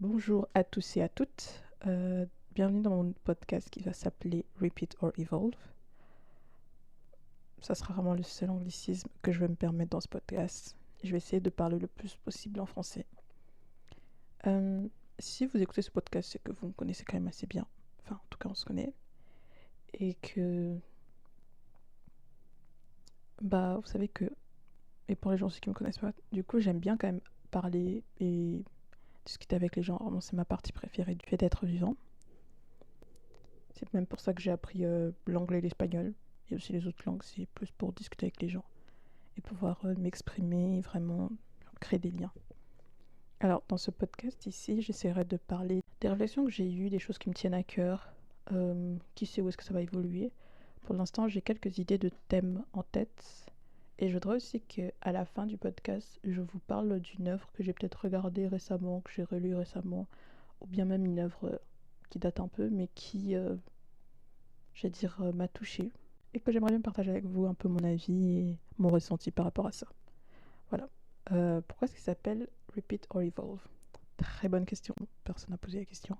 Bonjour à tous et à toutes. Bienvenue dans mon podcast qui va s'appeler Repeat or Evolve. Ça sera vraiment le seul anglicisme que je vais me permettre dans ce podcast. Je vais essayer de parler le plus possible en français. Si vous écoutez ce podcast, c'est que vous me connaissez quand même assez bien. Enfin, en tout cas, on se connaît. Et que... vous savez que... Et pour les gens aussi qui me connaissent pas, du coup, j'aime bien quand même parler et discuter avec les gens. Vraiment, c'est ma partie préférée du fait d'être vivant. C'est même pour ça que j'ai appris l'anglais et l'espagnol. Et aussi les autres langues, c'est plus pour discuter avec les gens. Et pouvoir m'exprimer, vraiment créer des liens. Alors, dans ce podcast ici, j'essaierai de parler des réflexions que j'ai eues, des choses qui me tiennent à cœur. Qui sait où est-ce que ça va évoluer. Pour l'instant, j'ai quelques idées de thèmes en tête. Et je voudrais aussi qu'à la fin du podcast, je vous parle d'une œuvre que j'ai peut-être regardée récemment, que j'ai relue récemment, ou bien même une œuvre qui date un peu, mais qui m'a touchée et que j'aimerais bien partager avec vous un peu mon avis et mon ressenti par rapport à ça. Voilà. Pourquoi est-ce qu'il s'appelle Repeat or Evolve? Très bonne question. Personne n'a posé la question.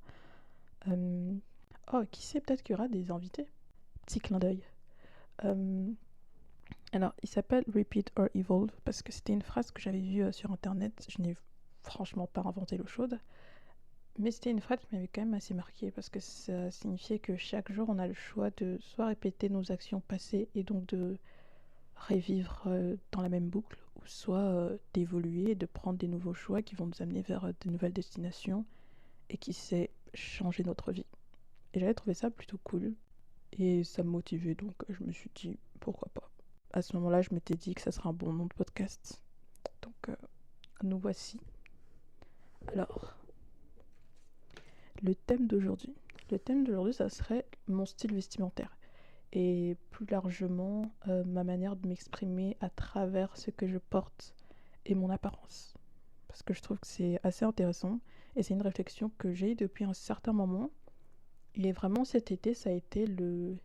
Oh, qui sait, peut-être qu'il y aura des invités. Petit clin d'œil. Alors, il s'appelle Repeat or Evolve parce que c'était une phrase que j'avais vue sur internet. Je n'ai franchement pas inventé l'eau chaude. Mais c'était une phrase qui m'avait quand même assez marqué parce que ça signifiait que chaque jour on a le choix de soit répéter nos actions passées et donc de revivre dans la même boucle, ou soit d'évoluer et de prendre des nouveaux choix qui vont nous amener vers de nouvelles destinations et qui sait changer notre vie. Et j'avais trouvé ça plutôt cool et ça me motivait, donc je me suis dit pourquoi pas. À ce moment-là, je m'étais dit que ça serait un bon nom de podcast. Donc nous voici. Alors, le thème d'aujourd'hui. Le thème d'aujourd'hui, ça serait mon style vestimentaire. Et plus largement, ma manière de m'exprimer à travers ce que je porte et mon apparence. Parce que je trouve que c'est assez intéressant. Et c'est une réflexion que j'ai depuis un certain moment. Et vraiment, cet été, ça a été le...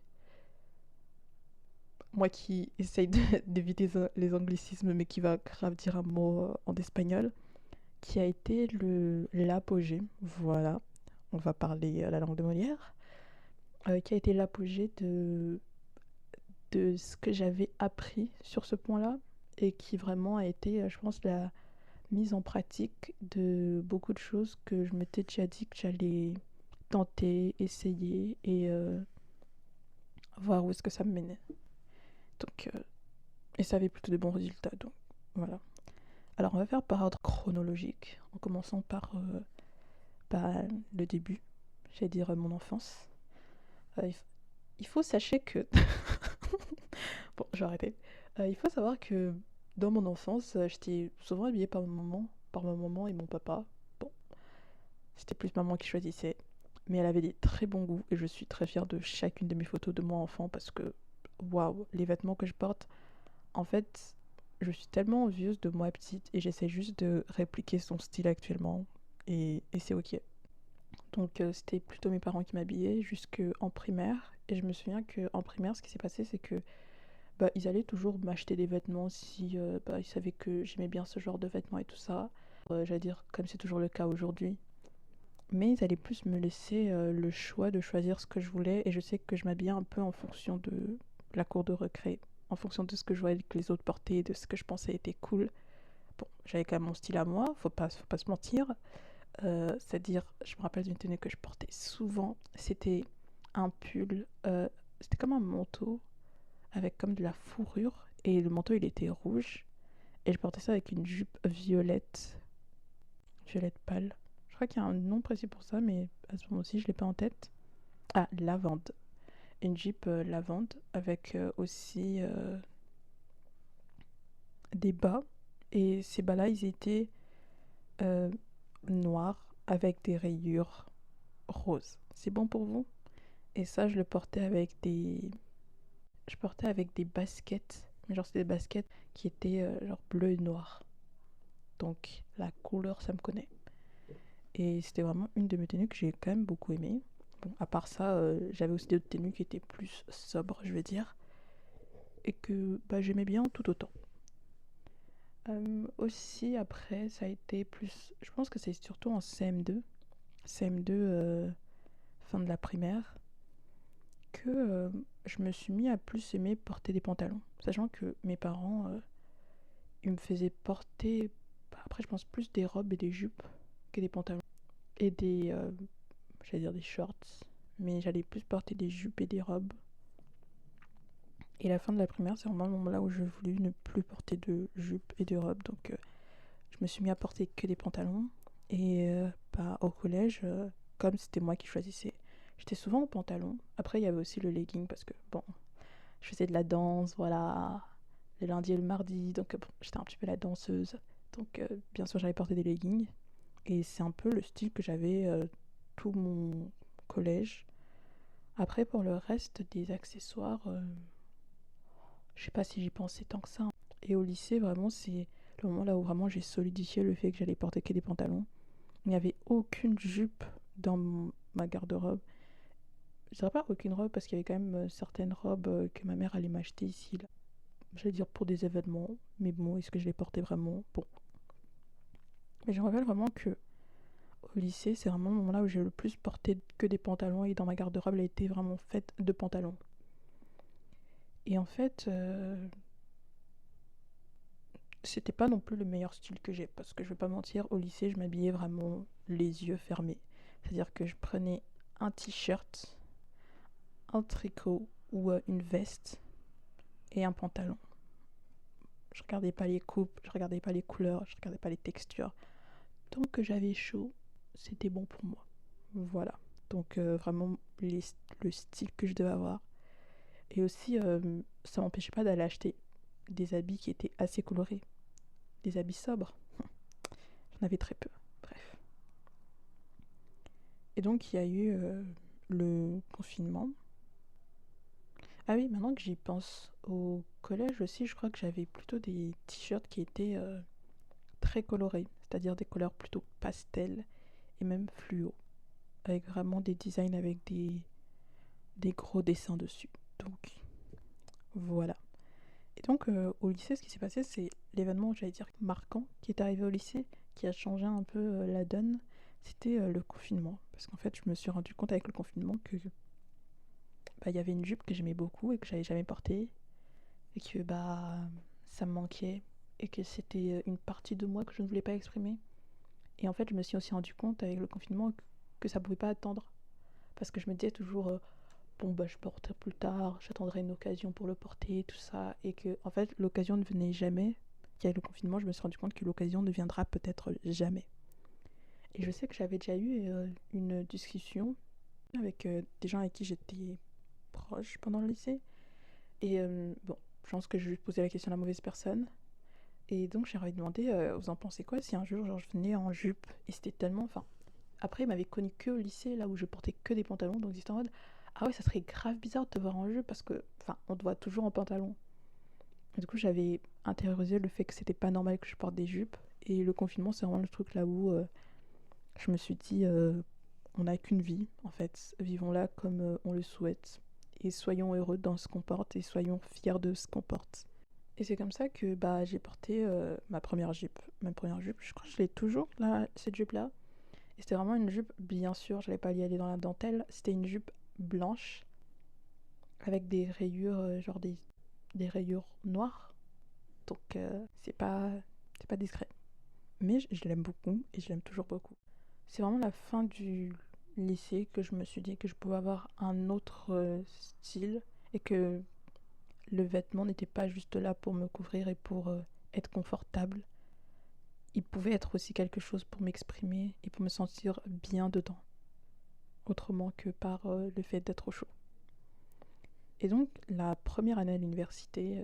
Moi qui essaye d'éviter les anglicismes, mais qui va grave dire un mot en espagnol, qui a été l'apogée. Voilà, on va parler la langue de Molière. Qui a été l'apogée de ce que j'avais appris sur ce point-là et qui vraiment a été, je pense, la mise en pratique de beaucoup de choses que je m'étais déjà dit que j'allais tenter, essayer et voir où est-ce que ça me menait. Donc, et ça avait plutôt de bons résultats. Donc, voilà. Alors, on va faire par ordre chronologique, en commençant par le début, j'allais dire mon enfance. Il faut sachez que bon, je vais arrêter. Il faut savoir que dans mon enfance, j'étais souvent habillée par ma maman et mon papa. Bon, c'était plus maman qui choisissait, mais elle avait des très bons goûts et je suis très fière de chacune de mes photos de moi enfant parce que, waouh, les vêtements que je porte, en fait, je suis tellement envieuse de moi petite et j'essaie juste de répliquer son style actuellement et c'est ok. Donc c'était plutôt mes parents qui m'habillaient jusqu'en primaire et je me souviens qu'en primaire, ce qui s'est passé, c'est que ils allaient toujours m'acheter des vêtements si ils savaient que j'aimais bien ce genre de vêtements et tout ça. J'allais dire, comme c'est toujours le cas aujourd'hui. Mais ils allaient plus me laisser le choix de choisir ce que je voulais. Et je sais que je m'habillais un peu en fonction de la cour de récré, en fonction de ce que je voyais que les autres portaient, de ce que je pensais était cool. Bon, j'avais quand même mon style à moi, faut pas se mentir. C'est-à-dire, je me rappelle d'une tenue que je portais souvent. C'était un pull, c'était comme un manteau avec comme de la fourrure et le manteau il était rouge et je portais ça avec une jupe violette pâle. Je crois qu'il y a un nom précis pour ça mais à ce moment-ci je l'ai pas en tête. Ah, lavande. Une jupe lavande avec aussi des bas et ces bas là ils étaient euh, noirs avec des rayures roses. C'est bon pour vous? Et ça je portais avec des baskets, mais genre c'était des baskets qui étaient genre bleu et noir. Donc la couleur, ça me connaît. Et c'était vraiment une de mes tenues que j'ai quand même beaucoup aimée. Bon, à part ça, j'avais aussi d'autres tenues qui étaient plus sobres, je vais dire. Et que j'aimais bien tout autant. Aussi, après, ça a été plus... Je pense que c'est surtout en CM2 CM2, fin de la primaire, que je me suis mis à plus aimer porter des pantalons. Sachant que mes parents, ils me faisaient porter, après je pense plus des robes et des jupes que des pantalons. Et j'allais dire des shorts, mais j'allais plus porter des jupes et des robes. Et la fin de la primaire, c'est vraiment le moment là où je voulais ne plus porter de jupes et de robes. Donc je me suis mis à porter que des pantalons. Et au collège, comme c'était moi qui choisissais, j'étais souvent en pantalon. Après, il y avait aussi le legging parce que, bon, je faisais de la danse, voilà, le lundi et le mardi. Donc bon, j'étais un petit peu la danseuse. Donc bien sûr, j'allais porter des leggings. Et c'est un peu le style que j'avais tout mon collège. Après, pour le reste des accessoires, je sais pas si j'y pensais tant que ça. Et au lycée, vraiment, c'est le moment là où vraiment j'ai solidifié le fait que j'allais porter que des pantalons. Il n'y avait aucune jupe dans ma garde-robe. Je dirais pas aucune robe parce qu'il y avait quand même certaines robes que ma mère allait m'acheter ici, là. J'allais dire pour des événements, mais bon, est-ce que je les portais vraiment? Bon. Mais je me rappelle vraiment que au lycée, c'est vraiment le moment là où j'ai le plus porté que des pantalons et dans ma garde-robe, elle était vraiment faite de pantalons. Et en fait, c'était pas non plus le meilleur style que j'ai parce que je vais pas mentir, au lycée, je m'habillais vraiment les yeux fermés. C'est-à-dire que je prenais un t-shirt, un tricot ou une veste et un pantalon. Je regardais pas les coupes, je regardais pas les couleurs, je regardais pas les textures. Tant que j'avais chaud, c'était bon pour moi. Voilà. Donc vraiment le style que je devais avoir. Et aussi, ça m'empêchait pas d'aller acheter des habits qui étaient assez colorés. Des habits sobres. J'en avais très peu. Bref. Et donc il y a eu le confinement. Ah oui, maintenant que j'y pense, au collège aussi, je crois que j'avais plutôt des t-shirts qui étaient très colorés, c'est-à-dire des couleurs plutôt pastel et même fluo, avec vraiment des designs avec des gros dessins dessus. Donc voilà. Et donc au lycée, ce qui s'est passé, c'est l'événement, j'allais dire, marquant qui est arrivé au lycée, qui a changé un peu la donne, c'était le confinement. Parce qu'en fait, je me suis rendu compte avec le confinement que il y avait une jupe que j'aimais beaucoup et que j'avais jamais portée et que ça me manquait et que c'était une partie de moi que je ne voulais pas exprimer. Et en fait, je me suis aussi rendu compte avec le confinement que ça pouvait pas attendre parce que je me disais toujours bon je porterai plus tard, j'attendrai une occasion pour le porter, tout ça, et que en fait l'occasion ne venait jamais. Qu'avec le confinement, je me suis rendu compte que l'occasion ne viendra peut-être jamais. Et je sais que j'avais déjà eu une discussion avec des gens avec qui j'étais proche pendant le lycée. Et bon, je pense que je lui posais la question à la mauvaise personne. Et donc j'aurais demandé, vous en pensez quoi si un jour genre, je venais en jupe? Et c'était tellement... Enfin, après, il m'avait connu que au lycée, là où je portais que des pantalons. Donc j'étais en mode, ah ouais, ça serait grave bizarre de te voir en jupe parce que, enfin, on te voit toujours en pantalon. Et du coup, j'avais intériorisé le fait que c'était pas normal que je porte des jupes. Et le confinement, c'est vraiment le truc là où je me suis dit, on n'a qu'une vie, en fait. Vivons-la comme on le souhaite. Et soyons heureux dans ce qu'on porte et soyons fiers de ce qu'on porte. Et c'est comme ça que j'ai porté ma première jupe. Ma première jupe, je crois que je l'ai toujours, là, cette jupe-là. Et c'était vraiment une jupe, bien sûr, j'allais pas y aller dans la dentelle. C'était une jupe blanche avec des rayures, genre des rayures noires. Donc c'est pas discret. Mais je l'aime beaucoup et je l'aime toujours beaucoup. C'est vraiment la fin du lycée que je me suis dit que je pouvais avoir un autre style et que le vêtement n'était pas juste là pour me couvrir et pour être confortable. Il pouvait être aussi quelque chose pour m'exprimer et pour me sentir bien dedans, autrement que par le fait d'être au chaud. Et donc la première année à l'université,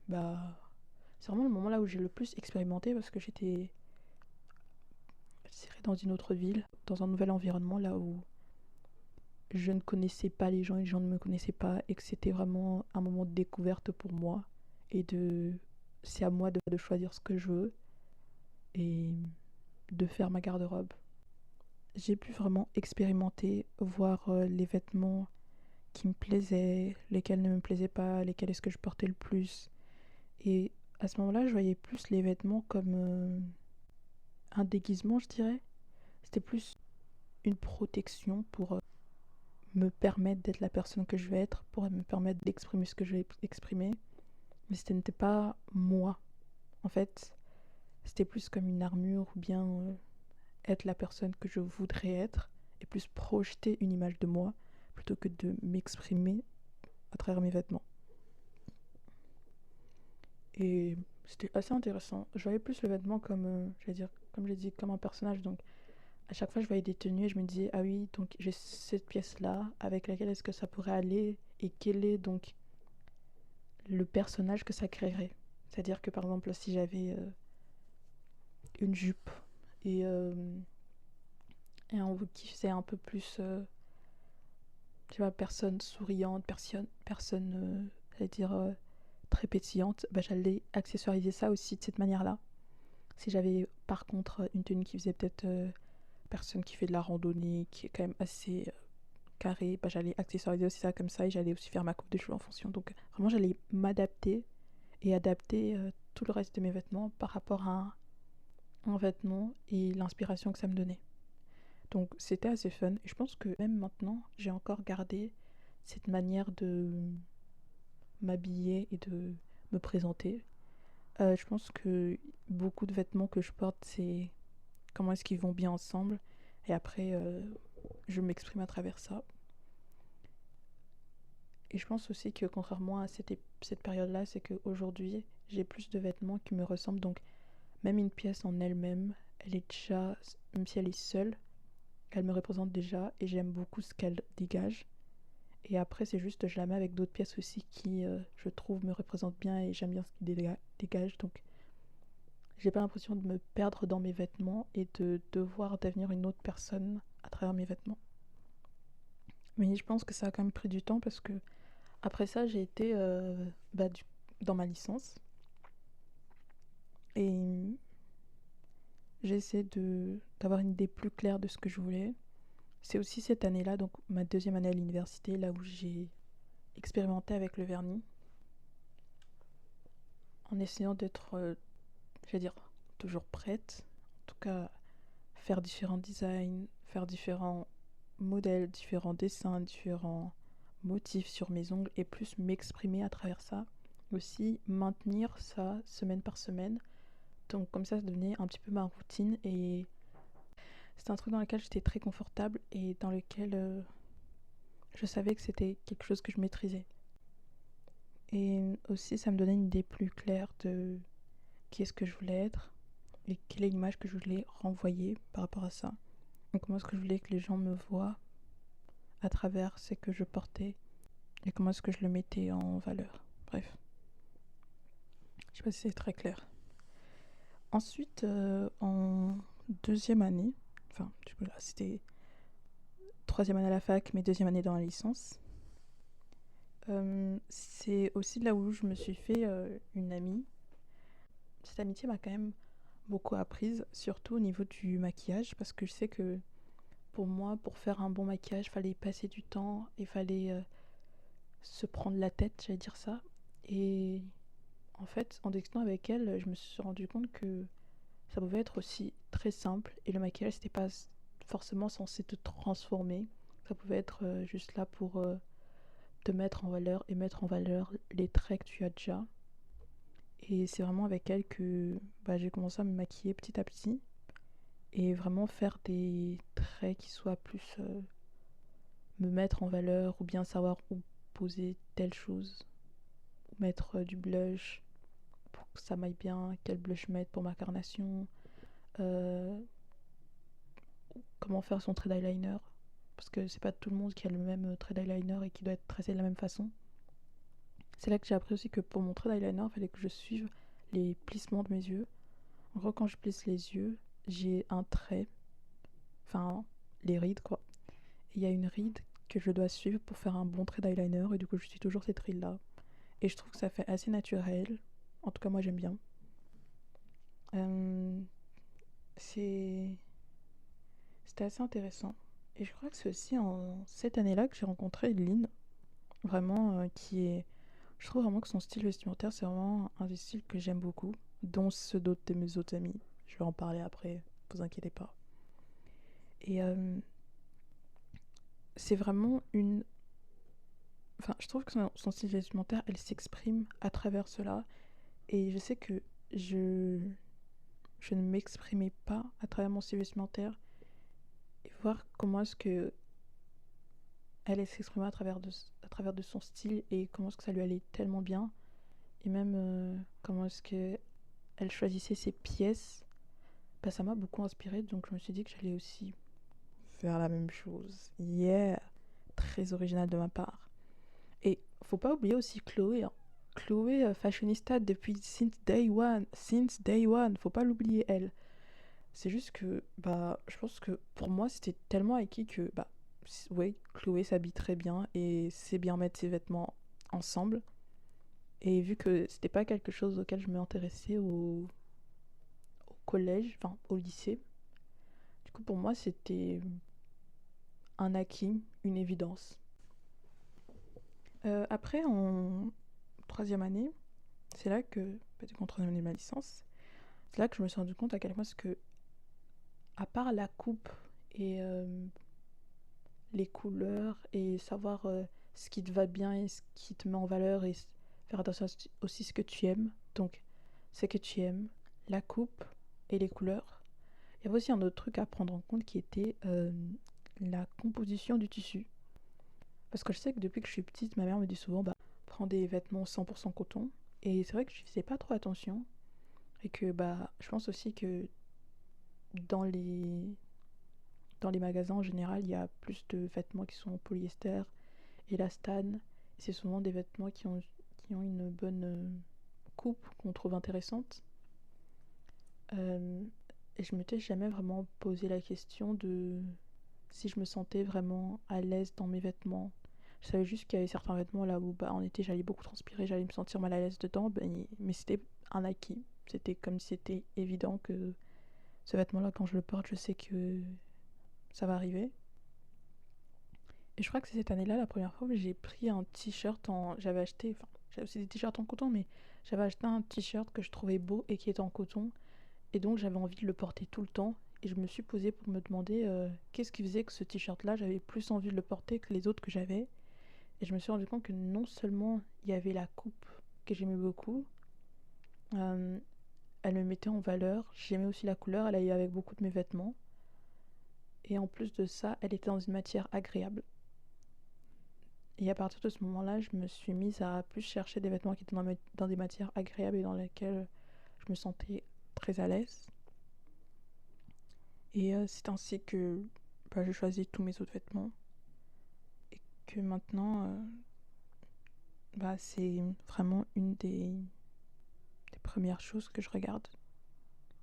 c'est vraiment le moment là où j'ai le plus expérimenté parce que j'étais dans une autre ville, dans un nouvel environnement là où je ne connaissais pas les gens et les gens ne me connaissaient pas et que c'était vraiment un moment de découverte pour moi et c'est à moi de choisir ce que je veux et de faire ma garde-robe. J'ai pu vraiment expérimenter, voir les vêtements qui me plaisaient, lesquels ne me plaisaient pas, lesquels est-ce que je portais le plus. Et à ce moment-là, je voyais plus les vêtements comme un déguisement, je dirais. C'était plus une protection pour me permettre d'être la personne que je vais être, pour me permettre d'exprimer ce que je vais exprimer. Mais ce n'était pas moi. En fait, c'était plus comme une armure ou bien être la personne que je voudrais être et plus projeter une image de moi plutôt que de m'exprimer à travers mes vêtements. Et c'était assez intéressant. Je voyais plus le vêtement comme, j'allais dire, comme j'ai dit, comme un personnage. Donc à chaque fois, je voyais des tenues et je me disais, ah oui, donc j'ai cette pièce-là, avec laquelle est-ce que ça pourrait aller et quel est donc le personnage que ça créerait. C'est-à-dire que par exemple, si j'avais une jupe et, euh, et un look qui faisait un peu plus, je sais pas, personne souriante, personne j'allais dire, très pétillante, bah, j'allais accessoiriser ça aussi de cette manière-là. Si j'avais par contre une tenue qui faisait peut-être personne qui fait de la randonnée, qui est quand même assez carrée, bah, j'allais accessoiriser aussi ça comme ça et j'allais aussi faire ma coupe de cheveux en fonction. Donc vraiment j'allais m'adapter et adapter tout le reste de mes vêtements par rapport à un vêtement et l'inspiration que ça me donnait. Donc c'était assez fun et je pense que même maintenant j'ai encore gardé cette manière de m'habiller et de me présenter. Je pense que beaucoup de vêtements que je porte, c'est comment est-ce qu'ils vont bien ensemble. Et après, je m'exprime à travers ça. Et je pense aussi que contrairement à cette période-là, c'est qu'aujourd'hui, j'ai plus de vêtements qui me ressemblent. Donc même une pièce en elle-même, elle est déjà, même si elle est seule, elle me représente déjà et j'aime beaucoup ce qu'elle dégage. Et après, c'est juste, je la mets avec d'autres pièces aussi qui, je trouve, me représentent bien et j'aime bien ce qu'ils dégagent. Donc j'ai pas l'impression de me perdre dans mes vêtements et de devoir devenir une autre personne à travers mes vêtements. Mais je pense que ça a quand même pris du temps parce que après ça, j'ai été dans ma licence et j'ai essayé d'avoir une idée plus claire de ce que je voulais. C'est aussi cette année-là, donc ma deuxième année à l'université, là où j'ai expérimenté avec le vernis, en essayant d'être, je vais dire, toujours prête. En tout cas, faire différents designs, faire différents modèles, différents dessins, différents motifs sur mes ongles et plus m'exprimer à travers ça. Aussi maintenir ça semaine par semaine. Donc comme ça devenait un petit peu ma routine et c'était un truc dans lequel j'étais très confortable et dans lequel je savais que c'était quelque chose que je maîtrisais. Et aussi ça me donnait une idée plus claire de qui est-ce que je voulais être et quelle est l'image que je voulais renvoyer par rapport à ça. Donc comment est-ce que je voulais que les gens me voient à travers ce que je portais et comment est-ce que je le mettais en valeur. Bref, je sais pas si c'est très clair. Ensuite, en deuxième année, enfin, du coup là, c'était troisième année à la fac, mais deuxième année dans la licence. C'est aussi là où je me suis fait une amie. Cette amitié m'a quand même beaucoup apprise, surtout au niveau du maquillage, parce que je sais que pour moi, pour faire un bon maquillage, fallait passer du temps et fallait se prendre la tête, j'allais dire ça. Et en fait, en discutant avec elle, je me suis rendu compte que ça pouvait être aussi très simple et le maquillage, c'était pas forcément censé te transformer. Ça pouvait être juste là pour te mettre en valeur et mettre en valeur les traits que tu as déjà. Et c'est vraiment avec elle que j'ai commencé à me maquiller petit à petit et vraiment faire des traits qui soient plus me mettre en valeur ou bien savoir où poser telle chose, ou mettre du blush pour que ça m'aille bien, quel blush mettre pour ma carnation, euh, comment faire son trait d'eyeliner, parce que c'est pas tout le monde qui a le même trait d'eyeliner et qui doit être tracé de la même façon. C'est là que j'ai appris aussi que pour mon trait d'eyeliner, il fallait que je suive les plissements de mes yeux. En gros, quand je plisse les yeux, j'ai un trait, enfin les rides quoi. Et il y a une ride que je dois suivre pour faire un bon trait d'eyeliner et du coup je suis toujours cette ride là. Et je trouve que ça fait assez naturel. En tout cas, moi j'aime bien. Euh, c'est... C'était assez intéressant. Et je crois que c'est aussi en cette année-là que j'ai rencontré Lynn, vraiment qui est... Je trouve vraiment que son style vestimentaire, c'est vraiment un des styles que j'aime beaucoup, dont ceux d'autres de mes autres amis. Je vais en parler après, vous inquiétez pas. Et c'est vraiment une... Enfin, je trouve que son style vestimentaire, elle s'exprime à travers cela. Et je sais que je, je ne m'exprimais pas à travers mon style vestimentaire. Et voir comment est-ce que elle s'exprimait à travers de son style et comment est-ce que ça lui allait tellement bien. Et même comment est-ce que elle choisissait ses pièces. Bah, ça m'a beaucoup inspirée. Donc je me suis dit que j'allais aussi faire la même chose. Yeah! Très original de ma part. Et faut pas oublier aussi Chloé, hein. Chloé, fashionista depuis since day one. Since day one. Faut pas l'oublier, elle. C'est juste que, bah, je pense que pour moi, c'était tellement acquis que, bah, ouais, Chloé s'habille très bien et sait bien mettre ses vêtements ensemble. Et vu que c'était pas quelque chose auquel je m'intéressais au collège, enfin au lycée, du coup pour moi c'était un acquis, une évidence. Après, en troisième année, c'est là que, peut-être en troisième année de ma licence, c'est là que je me suis rendu compte à quel point c'est que, à part la coupe et les couleurs et savoir ce qui te va bien et ce qui te met en valeur et faire attention aussi ce que tu aimes, donc ce que tu aimes, la coupe et les couleurs. Il y avait aussi un autre truc à prendre en compte qui était la composition du tissu. Parce que je sais que depuis que je suis petite, ma mère me dit souvent, bah, prends des vêtements 100% coton. Et c'est vrai que je faisais pas trop attention. Et que bah, je pense aussi que dans les, dans les magasins en général, il y a plus de vêtements qui sont en polyester, élastane. Et c'est souvent des vêtements qui ont une bonne coupe qu'on trouve intéressante. Euh, et je m'étais jamais vraiment posé la question de si je me sentais vraiment à l'aise dans mes vêtements. Je savais juste qu'il y avait certains vêtements là où bah, en été j'allais beaucoup transpirer, j'allais me sentir mal à l'aise dedans, mais c'était un acquis. C'était comme si c'était évident que ce vêtement-là, quand je le porte, je sais que ça va arriver. Et je crois que c'est cette année-là, la première fois, où j'ai pris un t-shirt en... J'avais acheté... Enfin, j'avais aussi des t-shirts en coton, mais j'avais acheté un t-shirt que je trouvais beau et qui était en coton. Et donc j'avais envie de le porter tout le temps. Et je me suis posée pour me demander qu'est-ce qui faisait que ce t-shirt-là, j'avais plus envie de le porter que les autres que j'avais. Et je me suis rendu compte que non seulement il y avait la coupe que j'aimais beaucoup, euh, elle me mettait en valeur, j'aimais aussi la couleur, elle allait avec beaucoup de mes vêtements. Et en plus de ça, elle était dans une matière agréable. Et à partir de ce moment-là, je me suis mise à plus chercher des vêtements qui étaient dans des matières agréables et dans lesquelles je me sentais très à l'aise. Et c'est ainsi que bah, j'ai choisi tous mes autres vêtements. Et que maintenant, bah, c'est vraiment une des premières choses que je regarde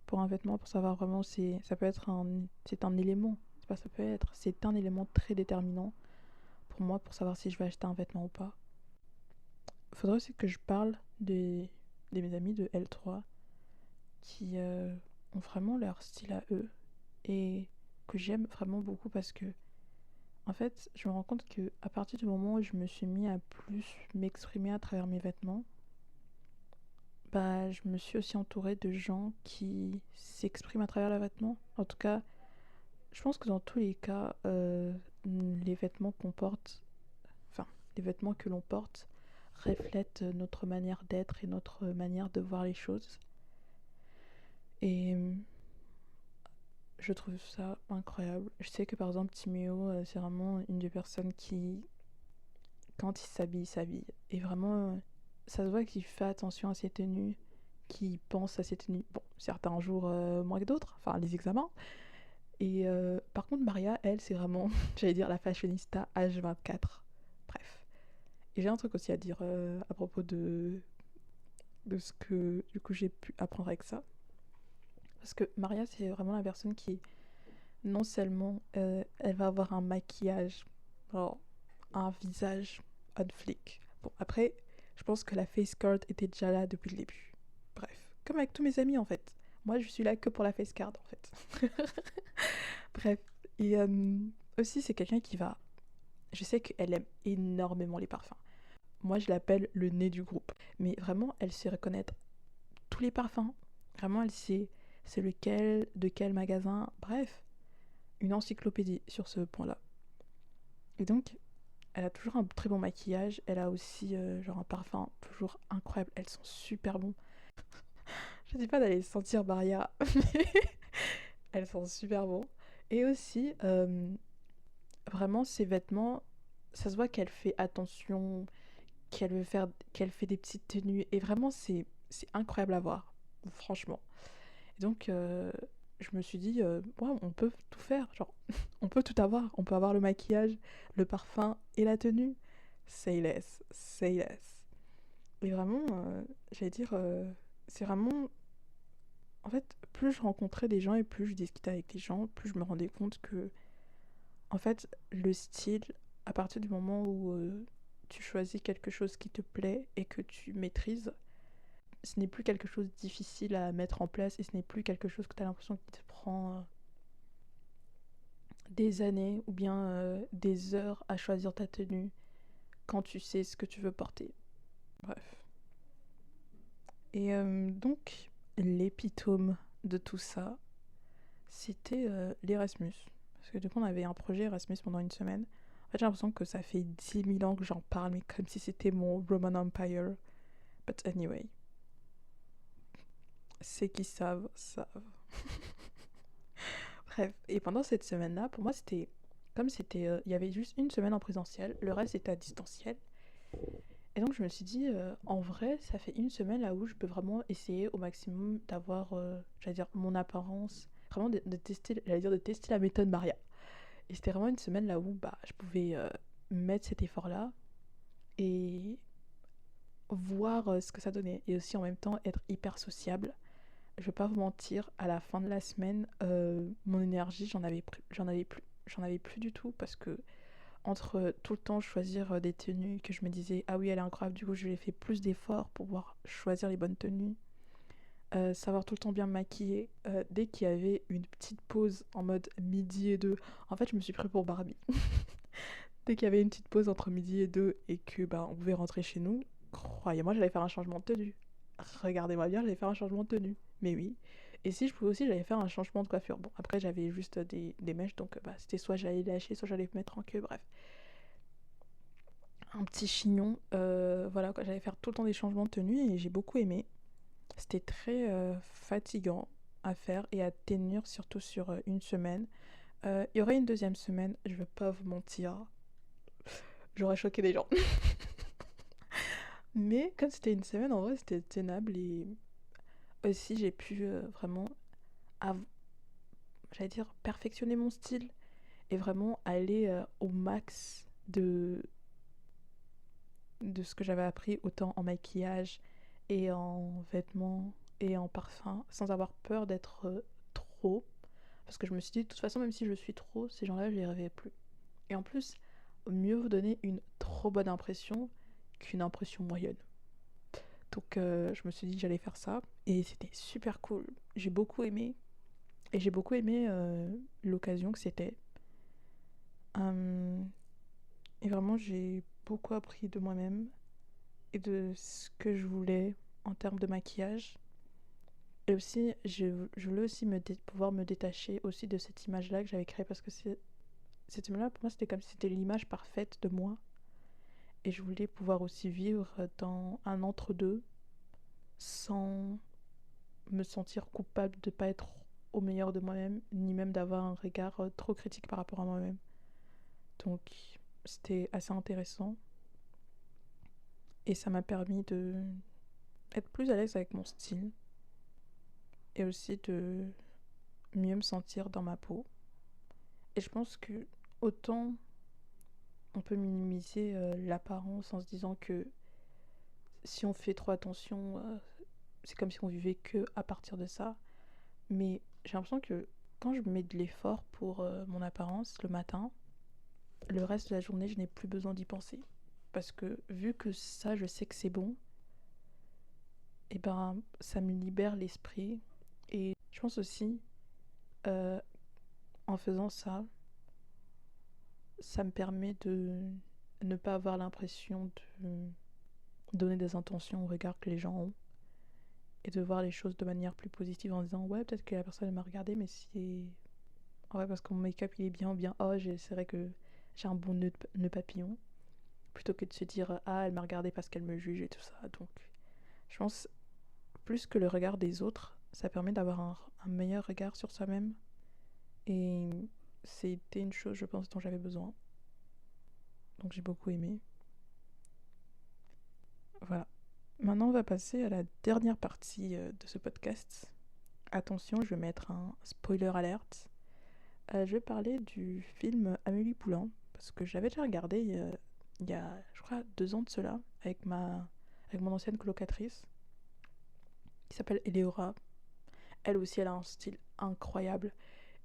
pour un vêtement, pour savoir vraiment si ça peut être c'est un élément. C'est pas ça peut être, c'est un élément très déterminant pour moi pour savoir si je vais acheter un vêtement ou pas. Il faudrait aussi que je parle de mes amis de L3 qui ont vraiment leur style à eux et que j'aime vraiment beaucoup parce que en fait je me rends compte que à partir du moment où je me suis mis à plus m'exprimer à travers mes vêtements, bah je me suis aussi entourée de gens qui s'expriment à travers leurs vêtements. En tout cas, je pense que dans tous les cas, les vêtements qu'on porte, enfin les vêtements que l'on porte reflètent notre manière d'être et notre manière de voir les choses. Et je trouve ça incroyable. Je sais que par exemple Timéo, c'est vraiment une des personnes qui, quand il s'habille. Et vraiment, ça se voit qu'il fait attention à ses tenues, qu'il pense à ses tenues. Bon, certains jours moins que d'autres, enfin les examens. Et par contre, Maria, elle, c'est vraiment, j'allais dire, la fashionista H24. Bref. Et j'ai un truc aussi à dire à propos de ce que du coup j'ai pu apprendre avec ça. Parce que Maria, c'est vraiment la personne qui, non seulement elle va avoir un maquillage, genre un visage on flic. Bon, après, je pense que la face card était déjà là depuis le début. Bref, comme avec tous mes amis en fait. Moi, je suis là que pour la face card en fait. Bref, et aussi, c'est quelqu'un qui va. Je sais qu'elle aime énormément les parfums. Moi, je l'appelle le nez du groupe. Mais vraiment, elle sait reconnaître tous les parfums. Vraiment, elle sait c'est de quel magasin. Bref, une encyclopédie sur ce point-là. Et donc, elle a toujours un très bon maquillage. Elle a aussi genre un parfum toujours incroyable. Elles sont super bons. Je dis pas d'aller sentir Maria, mais elles sont super bons. Et aussi, vraiment, ses vêtements, ça se voit qu'elle fait attention, qu'elle fait des petites tenues. Et vraiment, c'est incroyable à voir, franchement. Et donc, je me suis dit, ouais, on peut tout faire. Genre, on peut tout avoir. On peut avoir le maquillage, le parfum et la tenue. Say less, say less. Et vraiment, j'allais dire, c'est vraiment. En fait, plus je rencontrais des gens et plus je discutais avec des gens, plus je me rendais compte que, en fait, le style, à partir du moment où tu choisis quelque chose qui te plaît et que tu maîtrises, ce n'est plus quelque chose de difficile à mettre en place et ce n'est plus quelque chose que tu as l'impression qu'il te prend des années ou bien des heures à choisir ta tenue quand tu sais ce que tu veux porter. Bref. Et donc, l'épitome de tout ça, c'était l'Erasmus. Parce que du coup, on avait un projet Erasmus pendant une semaine. En fait, j'ai l'impression que ça fait 10 000 ans que j'en parle, mais comme si c'était mon Roman Empire. But anyway, ceux qui savent, savent. Bref, et pendant cette semaine-là, pour moi, c'était comme c'était, il y avait juste une semaine en présentiel, le reste était à distanciel. Et donc je me suis dit, en vrai, ça fait une semaine là où je peux vraiment essayer au maximum d'avoir, j'allais dire, mon apparence, vraiment de tester, j'allais dire de tester la méthode Maria. Et c'était vraiment une semaine là où bah, je pouvais mettre cet effort-là et voir ce que ça donnait. Et aussi en même temps être hyper sociable. Je vais pas vous mentir, à la fin de la semaine, mon énergie, j'en avais plus du tout parce que entre tout le temps choisir des tenues que je me disais ah oui elle est incroyable, du coup je lui ai fait plus d'efforts pour pouvoir choisir les bonnes tenues, savoir tout le temps bien me maquiller, dès qu'il y avait une petite pause en mode midi et deux, en fait je me suis pris pour Barbie. Dès qu'il y avait une petite pause entre midi et deux et que bah, on pouvait rentrer chez nous, croyez-moi j'allais faire un changement de tenue. Regardez-moi bien, j'allais faire un changement de tenue. Mais oui. Et si je pouvais aussi, j'allais faire un changement de coiffure. Bon, après j'avais juste des mèches, donc bah, c'était soit j'allais les lâcher, soit j'allais me mettre en queue, bref. Un petit chignon. Voilà, quoi. J'allais faire tout le temps des changements de tenue et j'ai beaucoup aimé. C'était très fatigant à faire et à tenir, surtout sur une semaine. Il y aurait une deuxième semaine, je vais pas vous mentir, j'aurais choqué des gens. Mais comme c'était une semaine, en vrai, c'était tenable et aussi j'ai pu vraiment, av- j'allais dire, perfectionner mon style et vraiment aller au max de ce que j'avais appris, autant en maquillage et en vêtements et en parfum, sans avoir peur d'être trop. Parce que je me suis dit, de toute façon, même si je suis trop, ces gens-là, je les reverrai plus. Et en plus, mieux vous donner une trop bonne impression qu'une impression moyenne. Donc je me suis dit que j'allais faire ça. Et c'était super cool. J'ai beaucoup aimé. Et j'ai beaucoup aimé l'occasion que c'était. Euh, et vraiment, j'ai beaucoup appris de moi-même et de ce que je voulais en termes de maquillage. Et aussi, je voulais aussi pouvoir me détacher aussi de cette image-là que j'avais créée parce que cette image-là, pour moi, c'était comme si c'était l'image parfaite de moi. Et je voulais pouvoir aussi vivre dans un entre-deux sans me sentir coupable de ne pas être au meilleur de moi-même, ni même d'avoir un regard trop critique par rapport à moi-même. Donc, c'était assez intéressant. Et ça m'a permis de être plus à l'aise avec mon style et aussi de mieux me sentir dans ma peau. Et je pense que autant on peut minimiser l'apparence en se disant que si on fait trop attention, c'est comme si on vivait que à partir de ça. Mais j'ai l'impression que quand je mets de l'effort pour mon apparence le matin, le reste de la journée, je n'ai plus besoin d'y penser. Parce que vu que ça, je sais que c'est bon, et ben ça me libère l'esprit. Et je pense aussi, euh, en faisant ça, ça me permet de ne pas avoir l'impression de donner des intentions au regard que les gens ont et de voir les choses de manière plus positive en disant ouais peut-être que la personne elle m'a regardé mais c'est ouais parce que mon make-up il est bien ou bien oh c'est vrai que j'ai un bon nœud papillon, plutôt que de se dire ah elle m'a regardé parce qu'elle me juge et tout ça. Donc je pense plus que le regard des autres, ça permet d'avoir un meilleur regard sur soi-même. Et c'était une chose, je pense, dont j'avais besoin. Donc j'ai beaucoup aimé. Voilà. Maintenant, on va passer à la dernière partie de ce podcast. Attention, je vais mettre un spoiler alert. Je vais parler du film Amélie Poulain, parce que je l'avais déjà regardé il y a, je crois, 2 ans de cela, avec mon ancienne colocatrice, qui s'appelle Eleora. Elle aussi, elle a un style incroyable.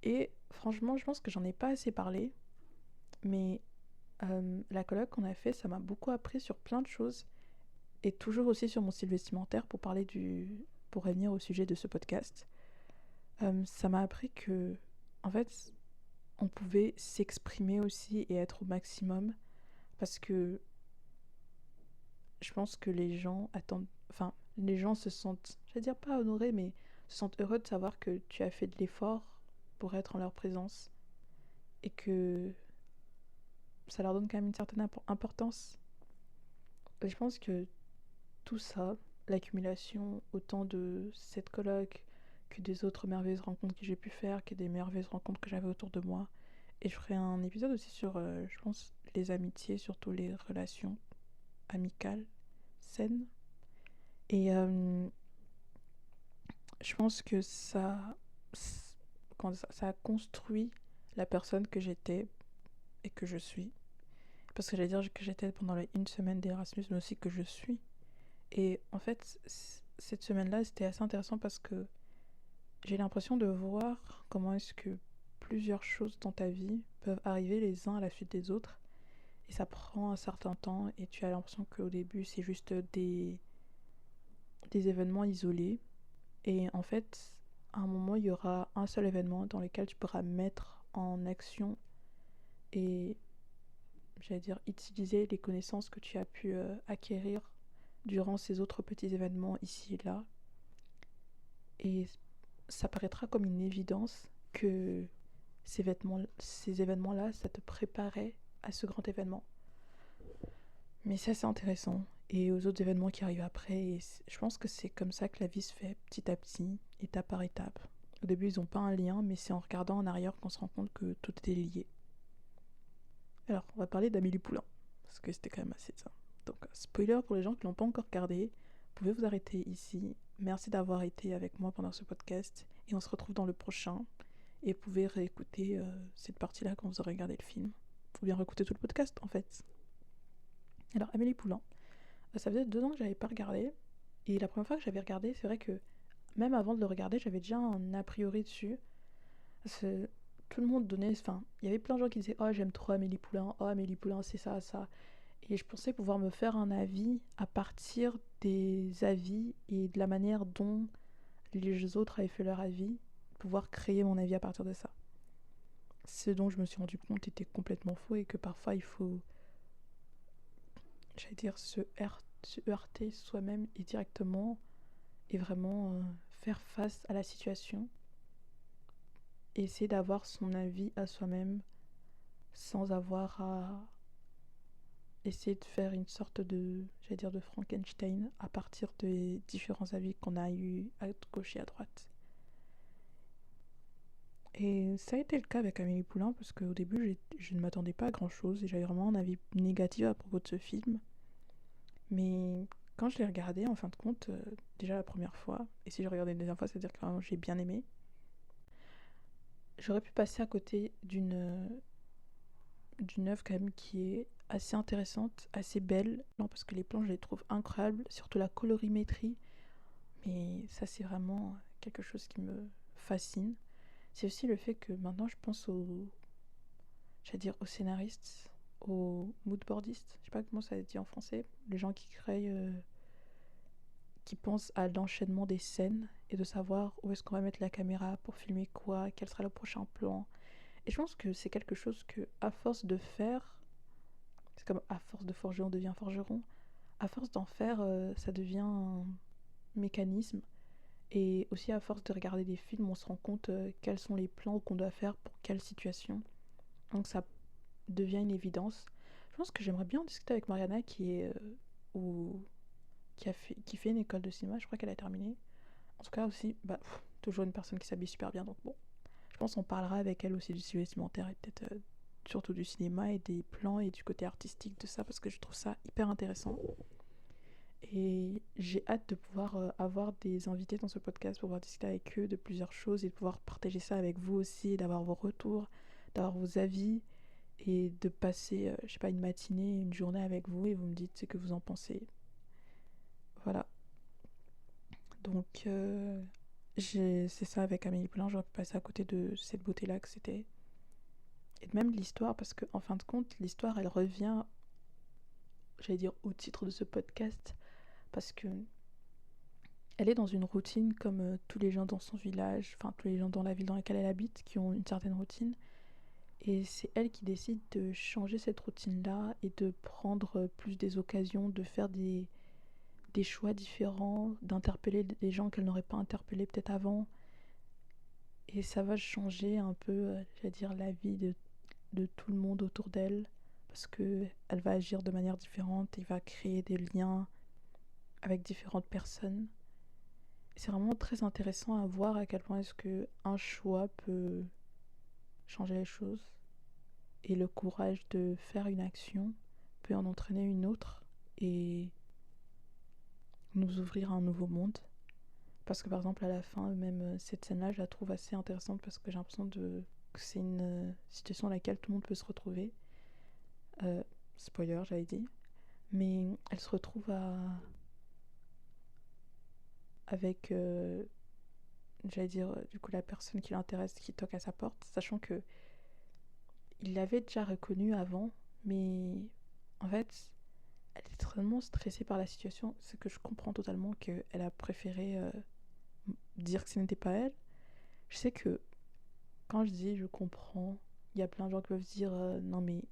Et franchement, je pense que j'en ai pas assez parlé, mais la coloc qu'on a fait, ça m'a beaucoup appris sur plein de choses, et toujours aussi sur mon style vestimentaire pour revenir au sujet de ce podcast. Ça m'a appris que, en fait, on pouvait s'exprimer aussi et être au maximum, parce que je pense que les gens attendent, enfin, les gens se sentent, je vais dire pas honorés, mais se sentent heureux de savoir que tu as fait de l'effort pour être en leur présence et que ça leur donne quand même une certaine importance. Et je pense que tout ça, l'accumulation autant de cette coloc que des autres merveilleuses rencontres que j'ai pu faire, que des merveilleuses rencontres que j'avais autour de moi. Et je ferai un épisode aussi sur, je pense, les amitiés, surtout les relations amicales, saines. Et je pense que ça a construit la personne que j'étais et que je suis. Parce que j'allais dire que j'étais pendant les 1 semaine d'Erasmus, mais aussi que je suis. Et en fait, cette semaine-là, c'était assez intéressant parce que j'ai l'impression de voir comment est-ce que plusieurs choses dans ta vie peuvent arriver les uns à la suite des autres. Et ça prend un certain temps et tu as l'impression qu'au début, c'est juste des événements isolés. Et en fait, à un moment, il y aura un seul événement dans lequel tu pourras mettre en action et, j'allais dire, utiliser les connaissances que tu as pu acquérir durant ces autres petits événements ici et là. Et ça paraîtra comme une évidence que ces événements-là, ça te préparait à ce grand événement. Mais c'est assez intéressant. Et aux autres événements qui arrivent après, et je pense que c'est comme ça que la vie se fait petit à petit, étape par étape. Au début, ils n'ont pas un lien, mais c'est en regardant en arrière qu'on se rend compte que tout est lié. Alors, on va parler d'Amélie Poulain, parce que c'était quand même assez ça. Donc, spoiler pour les gens qui ne l'ont pas encore regardé, vous pouvez vous arrêter ici. Merci d'avoir été avec moi pendant ce podcast, et on se retrouve dans le prochain. Et vous pouvez réécouter cette partie-là quand vous aurez regardé le film. Ou bien réécouter tout le podcast, en fait. Alors, Amélie Poulain, ça faisait 2 ans que j'avais pas regardé. Et la première fois que j'avais regardé, c'est vrai que même avant de le regarder, j'avais déjà un a priori dessus. Parce que tout le monde donnait. Enfin, il y avait plein de gens qui disaient oh, j'aime trop Amélie Poulain. Oh, Amélie Poulain, c'est ça, ça. Et je pensais pouvoir me faire un avis à partir des avis et de la manière dont les autres avaient fait leur avis. Pouvoir créer mon avis à partir de ça. Ce dont je me suis rendu compte était complètement faux et que parfois il faut, j'allais dire, se heurter soi-même et directement et vraiment faire face à la situation et essayer d'avoir son avis à soi-même sans avoir à essayer de faire une sorte de, j'allais dire, de Frankenstein à partir des différents avis qu'on a eu à gauche et à droite. Et ça a été le cas avec Amélie Poulain parce qu'au début je ne m'attendais pas à grand chose et j'avais vraiment un avis négatif à propos de ce film. Mais quand je l'ai regardé, en fin de compte, déjà la première fois, et si je regardais une deuxième fois, c'est-à-dire que j'ai bien aimé, j'aurais pu passer à côté d'une œuvre quand même qui est assez intéressante, assez belle, non, parce que les plans je les trouve incroyables, surtout la colorimétrie, mais ça c'est vraiment quelque chose qui me fascine. C'est aussi le fait que maintenant je pense j'allais dire aux scénaristes, aux moodboardistes, je sais pas comment ça se dit en français, les gens qui créent, qui pensent à l'enchaînement des scènes et de savoir où est-ce qu'on va mettre la caméra pour filmer quoi, quel sera le prochain plan. Et je pense que c'est quelque chose que, à force de faire, c'est comme à force de forger, on devient forgeron. À force d'en faire, ça devient un mécanisme. Et aussi, à force de regarder des films, on se rend compte quels sont les plans qu'on doit faire pour quelle situation. Donc, ça devient une évidence. Je pense que j'aimerais bien en discuter avec Mariana ou, qui fait une école de cinéma, je crois qu'elle a terminé. En tout cas aussi, toujours une personne qui s'habille super bien, donc bon. Je pense qu'on parlera avec elle aussi du cinéma vestimentaire et peut-être surtout du cinéma et des plans et du côté artistique de ça parce que je trouve ça hyper intéressant. Et j'ai hâte de pouvoir avoir des invités dans ce podcast pour pouvoir discuter avec eux de plusieurs choses et de pouvoir partager ça avec vous aussi, d'avoir vos retours, d'avoir vos avis et de passer, je sais pas, une matinée, une journée avec vous et vous me dites ce que vous en pensez. Voilà. Donc, c'est ça avec Amélie Poulain, j'aurais pu passer à côté de cette beauté-là que c'était. Et même l'histoire, parce qu'en fin de compte, l'histoire, elle revient, j'allais dire, au titre de ce podcast, parce que elle est dans une routine comme tous les gens dans son village, enfin tous les gens dans la ville dans laquelle elle habite, qui ont une certaine routine. Et c'est elle qui décide de changer cette routine-là et de prendre plus des occasions, de faire des choix différents, d'interpeller des gens qu'elle n'aurait pas interpellés peut-être avant. Et ça va changer un peu, j'allais dire, la vie de tout le monde autour d'elle, parce qu'elle va agir de manière différente et va créer des liens avec différentes personnes. Et c'est vraiment très intéressant à voir à quel point est-ce qu'un choix peut changer les choses et le courage de faire une action peut en entraîner une autre et nous ouvrir à un nouveau monde. Parce que par exemple à la fin, même cette scène-là, je la trouve assez intéressante parce que j'ai l'impression que c'est une situation dans laquelle tout le monde peut se retrouver. Spoiler, j'avais dit. Mais elle se retrouve avec, j'allais dire, du coup la personne qui l'intéresse qui toque à sa porte, sachant que il l'avait déjà reconnue avant, mais en fait, elle est extrêmement stressée par la situation, ce que je comprends totalement qu'elle a préféré dire que ce n'était pas elle. Je sais que quand je dis je comprends, il y a plein de gens qui peuvent se dire non mais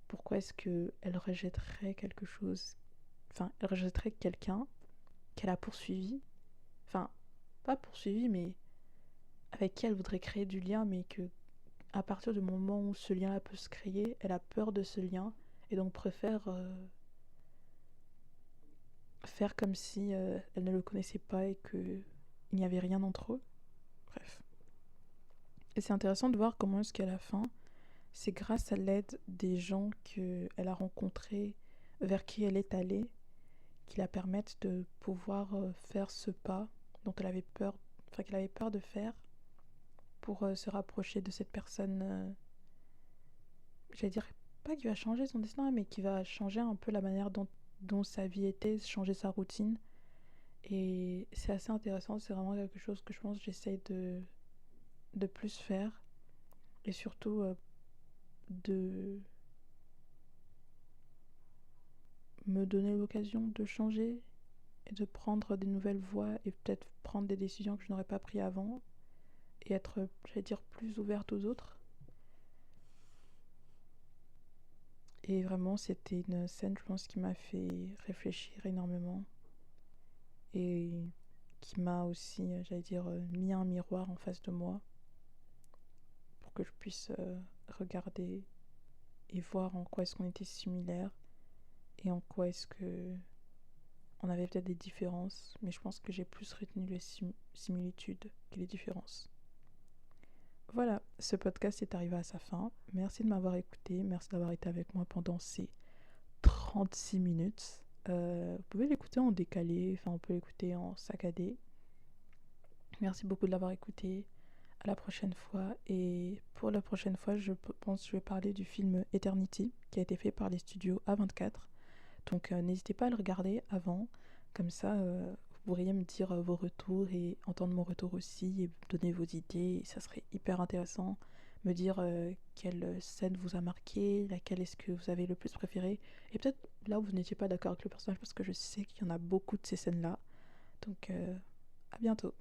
pourquoi est-ce qu'elle rejetterait quelque chose, enfin elle rejetterait quelqu'un qu'elle a poursuivi, enfin pas poursuivi mais avec qui elle voudrait créer du lien mais que à partir du moment où ce lien-là peut se créer, elle a peur de ce lien et donc préfère faire comme si elle ne le connaissait pas et qu'il n'y avait rien entre eux. Bref. Et c'est intéressant de voir comment est-ce qu'à la fin, c'est grâce à l'aide des gens qu'elle a rencontrés, vers qui elle est allée, qui la permettent de pouvoir faire ce pas dont elle avait peur, enfin qu'elle avait peur de faire pour se rapprocher de cette personne, j'allais dire pas qui va changer son destin, mais qui va changer un peu la manière dont sa vie était, changer sa routine. Et c'est assez intéressant, c'est vraiment quelque chose que je pense que j'essaye de plus faire. Et surtout de me donner l'occasion de changer et de prendre des nouvelles voies et peut-être prendre des décisions que je n'aurais pas prises avant et être, j'allais dire, plus ouverte aux autres. Et vraiment, c'était une scène, je pense, qui m'a fait réfléchir énormément et qui m'a aussi, j'allais dire, mis un miroir en face de moi pour que je puisse regarder et voir en quoi est-ce qu'on était similaires et en quoi est-ce que on avait peut-être des différences, mais je pense que j'ai plus retenu les similitudes que les différences. Voilà, ce podcast est arrivé à sa fin. Merci de m'avoir écouté, merci d'avoir été avec moi pendant ces 36 minutes. Vous pouvez l'écouter en décalé, enfin on peut l'écouter en saccadé. Merci beaucoup de l'avoir écouté. À la prochaine fois. Et pour la prochaine fois, je pense que je vais parler du film Eternity, qui a été fait par les studios A24. Donc n'hésitez pas à le regarder avant. Comme ça, vous pourriez me dire vos retours et entendre mon retour aussi et me donner vos idées. Et ça serait hyper intéressant. Me dire quelle scène vous a marqué, laquelle est-ce que vous avez le plus préféré. Et peut-être là où vous n'étiez pas d'accord avec le personnage parce que je sais qu'il y en a beaucoup de ces scènes-là. Donc à bientôt.